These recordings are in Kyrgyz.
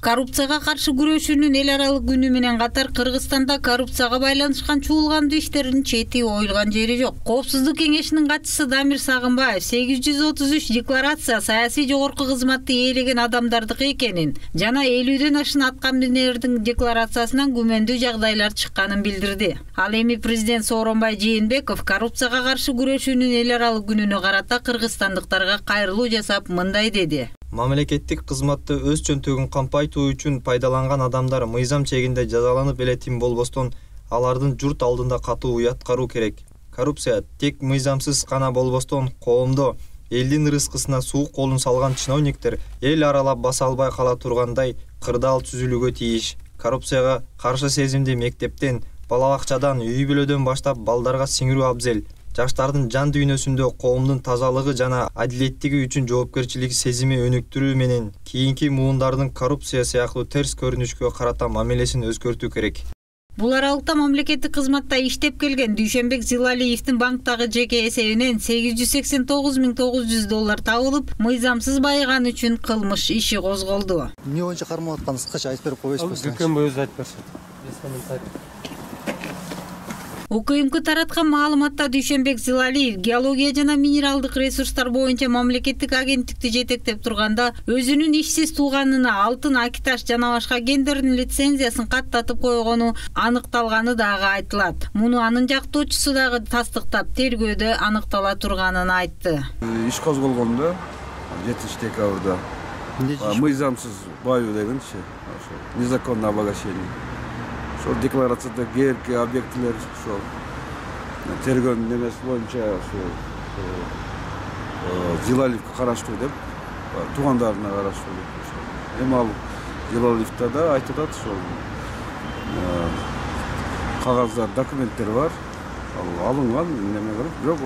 коррупцияга каршы күрөшүүнүн эл аралык күнү менен катар Кыргызстанда коррупцияга байланышкан чуулгандуу иштердин чети оюлган жери жок. Коопсуздук кеңешинин катчысы Дамир Сагынбаев 833 декларация саясий жогорку кызматты ээлеген адамдардыкы экенин жана 50ден ашын аткаминерлердин декларациясынан күмөндүү жагдайлар чыкканын билдирди. Ал эми президент Сооронбай Жээнбеков коррупцияга каршы күрөшүүнүн эл аралык күнүнө карата кыргызстандыктарга кайрылуу жасап мындай деди. Мамлекеттик кызматты өз чөнтөгүн кампайтуу үчүн пайдаланган адамдар мыйзам чегинде жазаланып эле тим болбостон, алардын журт алдында катуу уяткаруу керек. Коррупция тек мыйзамсыз гана болбостон, коомдо элдин рызкысына суук колун салган чиновниктер эл аралап баса албай кала тургандай кырдаал түзүлүүгө тийиш. Коррупцияга каршы сезимди мектептен, бала бакчадан, үй бүлөдөн баштап балдарга сиңирүү абзел. Жаштардын жан дүйнөсүндө коомдун тазалыгы жана адилеттиги үчүн жоопкерчилик сезими өнүктүрүү менен кийинки муундардын коррупция сыяктуу терс көрүнүшкө карата мамилесин өзгөртүү керек. Бул аралыкта мамлекеттик кызматта иштеп келген Дүйшөнбек Зилалиевдин банктагы жеке эсебинен $889.900 табылып, мыйзамсыз байыган үчүн кылмыш иши козголду. Эмне боюнча кармалып атканын кыскача айтып берип койбойсузбу? Дүкөн өзү айтып берсин. УКМК тараткан маалыматта Дүйшөнбек Зилалиев геология жана минералдык ресурстар боюнча мамлекеттик агенттикти жетектеп турганда өзүнүн ишсиз тууганына алтын, акиташ жана башка кендердин лицензиясын каттатып койгону аныкталганы дагы айтылат. Муну анын жактоочусу дагы тастыктап, тергөөдө аныктала турганын айтты. Иш козголгондо 7 декабрда мыйзамсыз баю дегенчи, незаконное обогащение. Ошол декларацияда кээинки объектилер ошол тергөөнүн немеси боюнча Зилалиевге караштуу деп, туугандарына караштуу деп. Эми ал Зилалиевде да айтылат ошол кагаздар, документтер бар. Ал алынган неме керек, бирок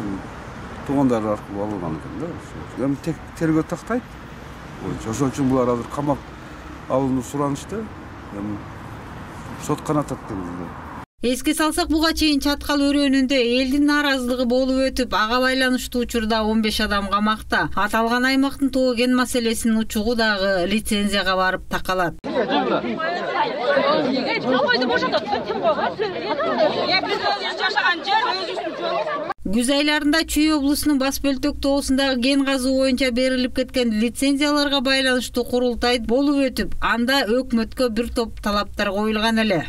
туугандар аркылуу алынган экен да. Эми тергөө тактайт. Ошон үчүн булар азыр камак алынуу суранышты. Сот канатат дегенде. Эске салсак, буга чейин Чаткал өрөөнүндө элдин нааразылыгы болуп өтүп, ага байланыштуу учурда 15 адам камакта. Аталган аймактын тоо кен маселесинин учугу дагы лицензияга барып такалат. Күз айларында Чүй облусунун Бас Бөлтөк тоосундагы кен казуу боюнча берилип кеткен лицензияларга байланыштуу курултай болуп өтүп, анда өкмөткө бир топ талаптар коюлган эле.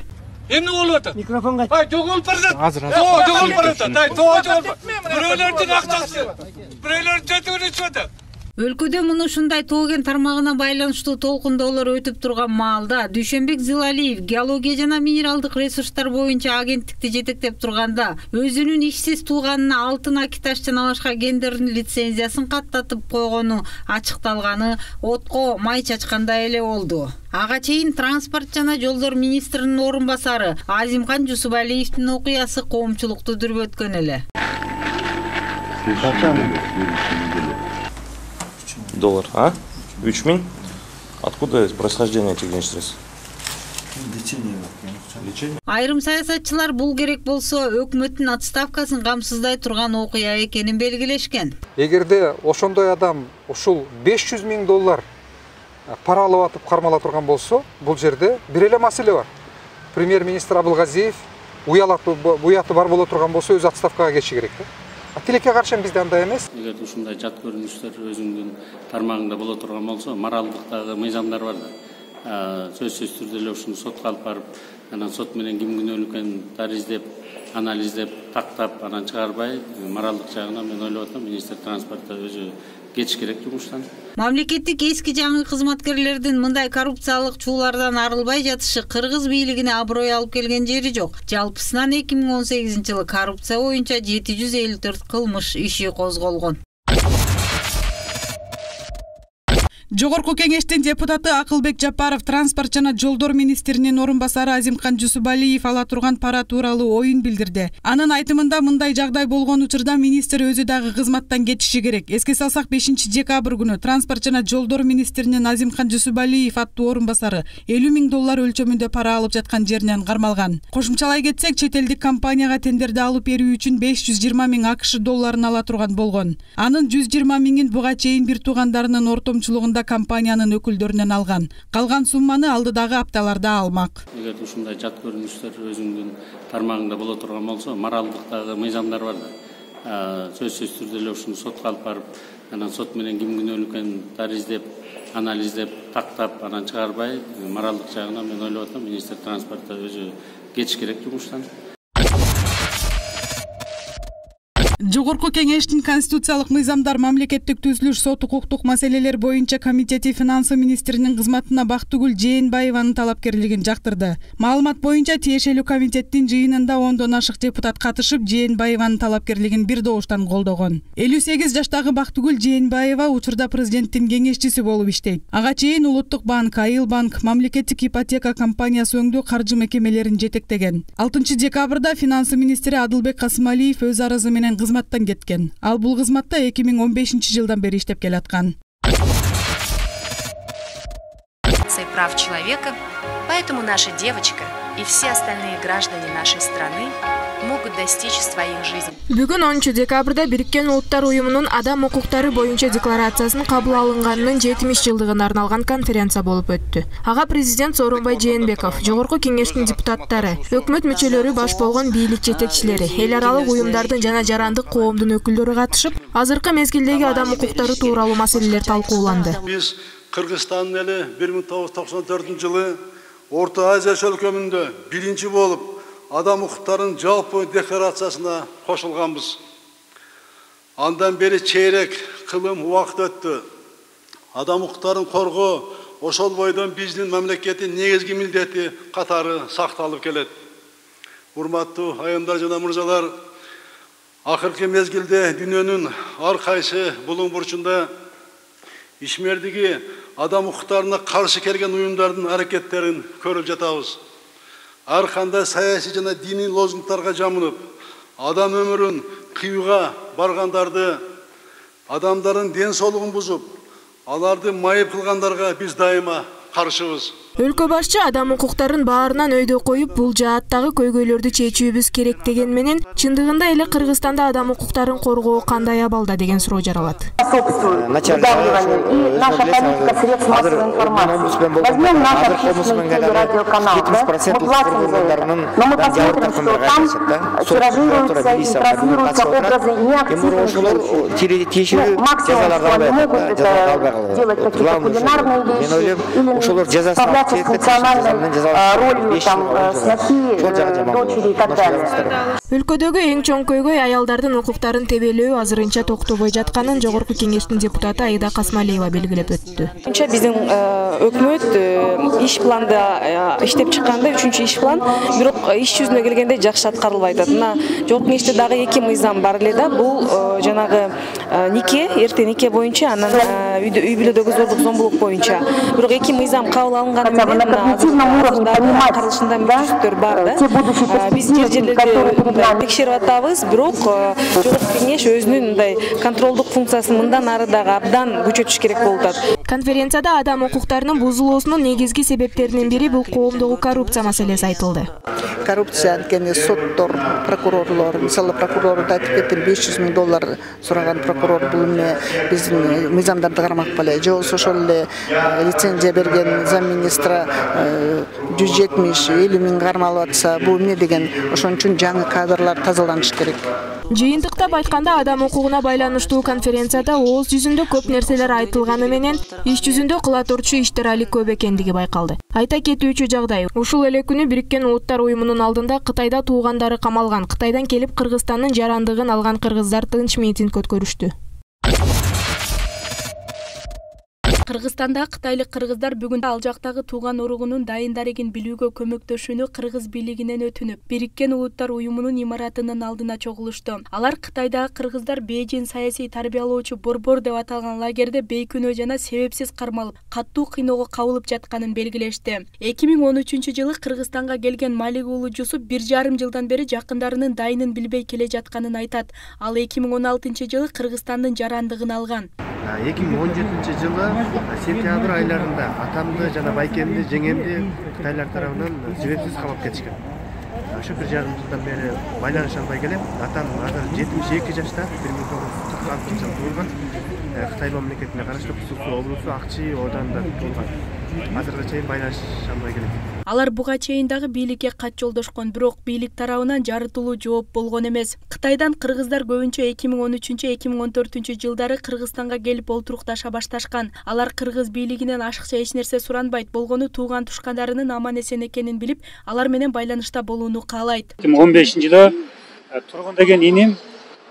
Эмне болуп атат? Микрофонго Ай, жоголуп барат. Жоголуп барат. Ай, жоголуп. Бирөөлөрдүн акчасы. Бирөөлөр жетүүнү чөтөт. Өлкөдө муну ушундай тоо кен тармагына байланыштуу толкундоолор өтүп турган маалда Дүйшөнбек Зилалиев геология жана минералдык ресурстар боюнча агенттикти жетектеп турганда өзүнүн ишсиз тууганына алтын, акиташ жана башка кендердин лицензиясын каттатып койгону ачыкталганы отко май чачкандай эле болду. Ага чейин транспорт жана жолдор министринин орун басары Азимкан Жусубалиевдин окуясы коомчулукту дүрбөткөн эле. $, а? 3000? Откуда происхождение этих денежных средств? Лечение. Айрым саясатчылар бул керек болсо өкмөттүн отставкасын камсыздай турган окуя экенин белгилешкен. Эгерде ошондой адам ушул $500.000 пара алып атып кармала турган болсо, бул жерде бир эле маселе бар. Премьер-министр Абылгазиев уяты бар боло турган болсо өз отставкага кетиши керек. Тилекке каршы бизде андай эмес. Эгер ушундай жат көрүнүштөр өзүңдүн тармагыңда боло турган болсо, моралдыктагы мыйзамдар бар да. Сөзсүз түрдө эле ушуну сотко алып барып, анан сот менен ким күнөөлүү экенин издеп, анализдеп, тактап, анан чыгарбай, моралдык жагынан мен ойлоп атам, министр транспортто өзү кетиш керек жумуштан. Мамлекеттик эски жаңы кызматкерлердин мындай коррупциялык чуулардан арылбай жатышы кыргыз бийлигине аброй алып келген жери жок. Жалпысынан 2018-жылы коррупция боюнча 754 кылмыш иши козголгон. Жогорку кеңештин депутаты Акылбек Жапаров транспорт жана жолдор министринин орун басары Азимкан Жусубалиев ала турган пара тууралуу оюн билдирди. Анын айтымында мындай жагдай болгон учурда министр өзү дагы кызматтан кетиши керек. Эске салсак 5 декабрь күнү транспорт жана жолдор министринин Азимкан Жусубалиев аттуу орун басары $50.000 өлчөмүндө пара алып жаткан жеринен кармалган. Кошумчалай кетсек, чет элдик компанияга тендерди алып берүү үчүн $520.000 ала турган болгон. Анын $120.000 буга чейин бир туугандарынын ортомчулугунда соңунда компаниянын өкүлдөрүнөн алган. Калган сумманы алдыдагы апталарда алмак. Эгер ушундай жат көрүнүштөр өзүңдүн тармагыңда боло турган болсо, моралдыктагы мыйзамдар бар да. Сөзсүз түрдө эле ушуну сотко алып барып, анан сот менен ким күнөөлүү экенин дариздеп, анализдеп, тактап, анан чыгарбай, моралдык жагынан мен ойлоп атам, министр транспортто өзү кетиш керек жумуштан. Жогорку кеңештин конституциялык мыйзамдар, мамлекеттик түзүлүш, сот укуктук маселелер боюнча комитети финансы министринин кызматына Бактыгүл Жээнбаеванын талапкерлигин жактырды. Маалымат боюнча тиешелүү комитеттин жыйынында 10дон ашык депутат катышып, Жээнбаеванын талапкерлигин бир добуштан колдогон. 58 жаштагы Бактыгүл Жээнбаева учурда президенттин кеңешчиси болуп иштейт. Ага чейин Улуттук банк, Айыл банк, мамлекеттик ипотека компаниясы өңдүү каржы мекемелерин жетектеген. 6 декабрда финансы министри Адылбек Касымалиев өз арызы менен кызматтан кеткен. Ал бул кызматта 2015 жылдан бери иштеп келаткан. Прав человека, поэтому наша девочка и все остальные граждане нашей страны могут достичь своих жизней. Бүгүн 10 декабрда Бириккен Улуттар уюмунун адам укуктары боюнча декларациясынын кабыл алынганынын 70 жылдыгына арналган конференция болуп өттү. Ага президент Сооронбай Жээнбеков, жогорку кеңештин депутаттары, өкмөт мүчөлөрү, баш болгон бийлик жетекчилери, эл аралык уюмдардын жана жарандык коомдун өкүлдөрү катышып, азыркы мезгилдеги адам укуктары тууралуу маселелер талкууланды. Биз Кыргызстандын эли 1994 жылы Орто Азия өлкөмүндө биринчи болуп адам укуктарынын жалпы декларациясына кошулганбыз. Андан бери чейрек кылым убакыт өттү. Адам укуктарын коргоо ошол бойдон биздин мамлекеттин негизги милдети катары сакталып келет. Урматтуу айымдар жана мырзалар, акыркы мезгилде дүйнөнүн ар кайсы булуң бурчунда ишмердиги адам укуктарына каршы келген уюмдардын аракеттерин көрүп жатабыз. Ар кандай саясий жана диний лозунгдарга жамынып, адам өмүрүн кыюуга баргандарды, адамдардын ден соолугун бузуп, аларды майып кылгандарга биз дайыма каршыбыз. Өлкө башчы адам укуктарын баарынан өйдө коюп, бул жааттагы көйгөйлөрдү чечүүбүз керек деген менен, чындыгында эле Кыргызстанда адам укуктарын коргоо кандай абалда деген суроо жаралат. Өлкөдөгү эң чоң көйгөй аялдардын укуктарын тебелөө азырынча токтобой жатканын жогорку кеңештин депутаты Айда Касмалиева белгилеп өттү. Биздин өкмөт иш планда иштеп чыкканда 3-иш план, бирок иш жүзүнө келгенде жакшы аткарылбай атат. Мына жогорку кеңеште дагы 2 мыйзам бар эле да. Бул жанагы нике, эрте нике боюнча, анан үй бүлөдөгү зордук зомбулук боюнча. Бирок 2 мыйзам кабыл алынганы менен каралышында мүмкүнчүлүктөр бар да. Биз жерлерде текшерип атабыз, бирок жогорку кеңеш өзүнүн мындай контролдук функциясын мындан ары дагы абдан күчөтүш керек болуп атат. Конференцияда адам укуктарынын бузулуусунун негизги себептеринин бири бул коомдогу коррупция маселеси айтылды. Коррупция анткени соттор, прокурорлор, мисалы прокурорду айтып кеттим, $500,000 сураган прокурор бул эмне биздин мыйзамдарды кармак беле, же болбосо ошол эле лицензия берген замминистра 170-50 миң кармалып атса, бул эмне деген, ошон үчүн жаңы кадрлар тазаланыш керек. Жыйынтыктап айтканда, адам укугуна байланыштуу конференцияда ооз жүзүндө көп нерселер айтылганы менен, иш жүзүндө кыла турчу иштер али көп экендиги байкалды. Айта кетүүчү жагдай, ушул эле күнү Бириккен Улуттар уюмунун алдында Кытайда туугандары камалган, Кытайдан келип Кыргызстандын жарандыгын алган кыргыздар тынч митинг өткөрүштү. Кыргызстанда кытайлык кыргыздар бүгүн ал жактагы тууган уругунун дайын дарегин билүүгө көмөктөшүүнү кыргыз бийлигинен өтүнүп, Бириккен Улуттар уюмунун имаратынын алдына чогулушту. Алар Кытайдагы кыргыздар Бейжин саясий тарбиялоочу борбор деп аталган лагерде бейкүнөө жана себепсиз кармалып, каттуу кыйноого кабылып жатканын белгилешти. 2013-жылы Кыргызстанга келген Малик уулу Жусуп 1,5 жылдан бери жакындарынын дайынын билбей келе жатканын айтат. Ал 2016-жылы Кыргызстандын жарандыгын алган. 2017-жылы сентябрь айларында атамды жана байкемди, жеңемди кытайлар тарабынан себепсиз камап кетишкен. Ошо 1,5 жылдан бери байланыша албай келем. Атам азыр 72 жашта, 1946 жылы туулган. Кытай мамлекетине караштуу Кусуцу облусу Акчи оданында болгон. Азыркыга чейин байланышалбай келет. Алар буга чейин дагы бийликке кат жолдошкон, бирок бийлик тарабынан жарытылуу жооп болгон эмес. Кытайдан кыргыздар көбүнчө 2013-2014 жылдары Кыргызстанга келип олтурукташа башташкан. Алар кыргыз бийлигинен ашыкча эч нерсе суранбайт, болгону тууган тушкандарынын аман эсен экенин билип, алар менен байланышта болууну каалайт. 2015-жылы Тургун деген иним,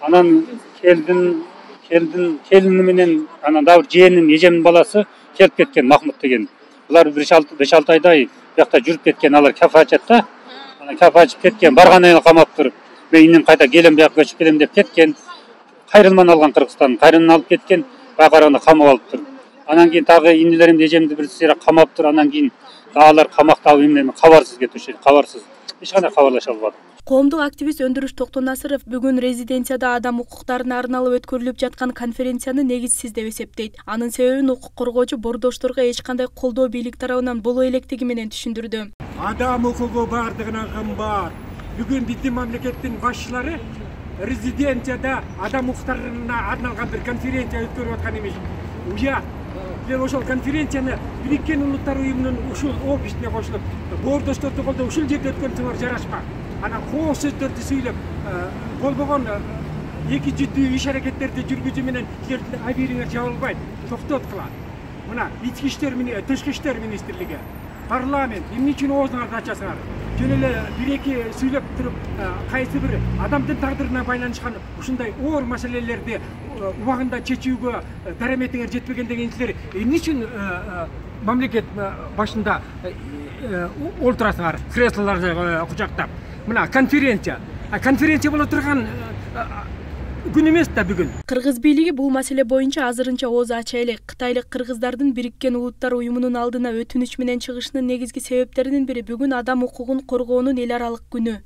анан келини менен анан дагы жээнин эжемдин баласы келип кеткен Махмут деген. Булар 5-6 айдай бuyakta жүрүп кеткен, алар кафе ачат. Анан кафе ачып кеткен, баргандан кийин камап туруп, мен инем кайта келем, буяка көчүп келем деп кеткен. Кайрылман алган Кыргызстан, кайрылман алып кеткен, байкараганда камап алыптыр. Анан кийин дагы инилеримди, эжемди бир сыйра камаптыр, анан кийин алар камакта алып эмне кабарсыз кетишет, кабарсыз. Эч кандай кабарлаша албадым. Коомдук активист Өндүрүш Токтонасыров бүгүн резиденцияда адам укуктарына арналып өткөрүлүп жаткан конференцияны негизсиз деп эсептейт. Анын себебин укук коргоочу бордошторго эч кандай колдоо бийлик тарабынан боло электиги менен түшүндүрдү. Адам укугу бардыгынан кымбат. Бүгүн биздин мамлекеттин башчылары резиденцияда адам укуктарына арналган бир конференция өткөрүп аткан эмес. Уят. Ошол конференцияны Бириккен Улуттар уюмунун ушул офисине кошулуп, бордошторду колдоп ушул жерде өткөрсөңөр жарашпак. Анан кооз сөздөрдү сүйлөп, болбогон эки жүйдүү иш аракеттерди жүргүзүү менен силердин абийириңер жабылбайт, токтоткулат. Мына ички иштер менен тышкы иштер министрлиги, парламент эмне үчүн оозуңарды ачасыңар? Жөн эле бир-эки сүйлөп туруп, кайсы бир адамдын тагдырына байланышкан ушундай оор маселелерди убагында чечүүгө дараметиңер жетпеген деген силер эмне үчүн мамлекет башында олтурасыңар, креслолорду кучактап? Мына конференция боло турган күн эмес да бүгүн. Кыргыз бийлиги бул маселе боюнча азырынча ооз ача элек. Кытайлык кыргыздардын Бириккен Улуттар уюмунун алдына өтүнүч менен чыгышынын негизги себептеринин бири бүгүн адам укугун коргоонун эл аралык күнү.